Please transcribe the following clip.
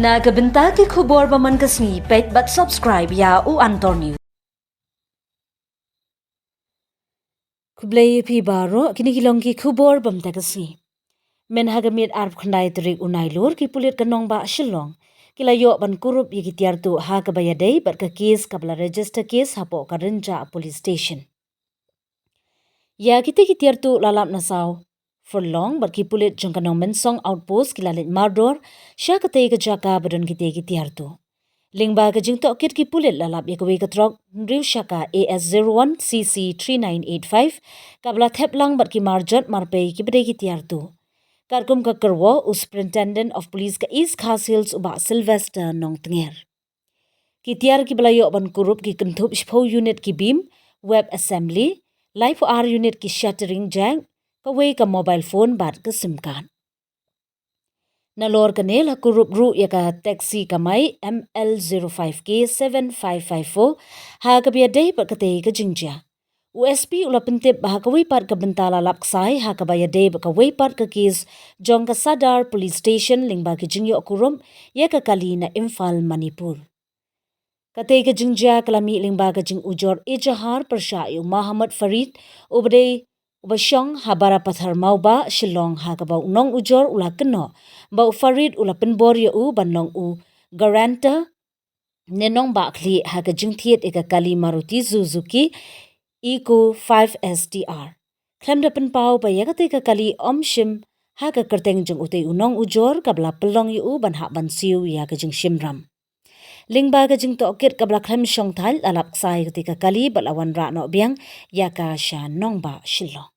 Nagabenta ki khubor baman kasni pet but subscribe ya u antor news. Kublay pi baro kini kilong ki khubor bam takasni. Men hagamit arb khandai turik unai lur ki pulit kanong ba shillong. Kila yo ban kurup yiki tiar tu ha kabayadai bat ka case kabla register case hapo karinja police station. Ya kita ki tiar tu lalap nasaw. For long bat ki pulit jong kanong mensong outpost kilalit mardor Shah katay ka jaka badon kita ki tiar tu. Lingba ka jing tokit ki pulit lalap yakawi ka trok riewshukor AS01CC3985 kabla thep lang bat ki marjot marpay ki badai ki tiar tu. Karkum ka kerwo u Superintendent of Police ka East Castles uba Sylvester nong tenger. Ki tiar ki balayo ban kurup ki kentup shpo unit ki beam, web assembly, live R unit ki shattering jang, kaway ka mobile phone bat ka SIM card. Nalor kanel kurup ru ya ka taxi kamay ML05K7554 ha kabiya day pat katay ka jingja. USP ula pentip bah kaway pat ka bentala lapksay ha kabaya day kaway pat ka kis jong ka Sadar Police Station lingba ki jingyo kurum ya ka kali na Imphal Manipur. Katay ka jingja kalami lingba ka jing ujor ijahar persyayu Muhammad Farid ubday ubasyong habara pathar mau ba Shillong ha kabaw nong ujor ula keno bau Farid ula penbor ya u banlong u garanta nenong ba kli ha ka jingtiet ika kali Maruti Suzuki Eco 5STR. Klem da penpau ba ya katay ka kali omshim ha ka kerteng jeng utay unong ujor kabla pelong yu ban hak ban siu ya ka jeng shimram. Lingba ka jeng tokit kabla klem syong tal alap say katika kali balawan ra no biang ya ka Shah nong ba Shillong.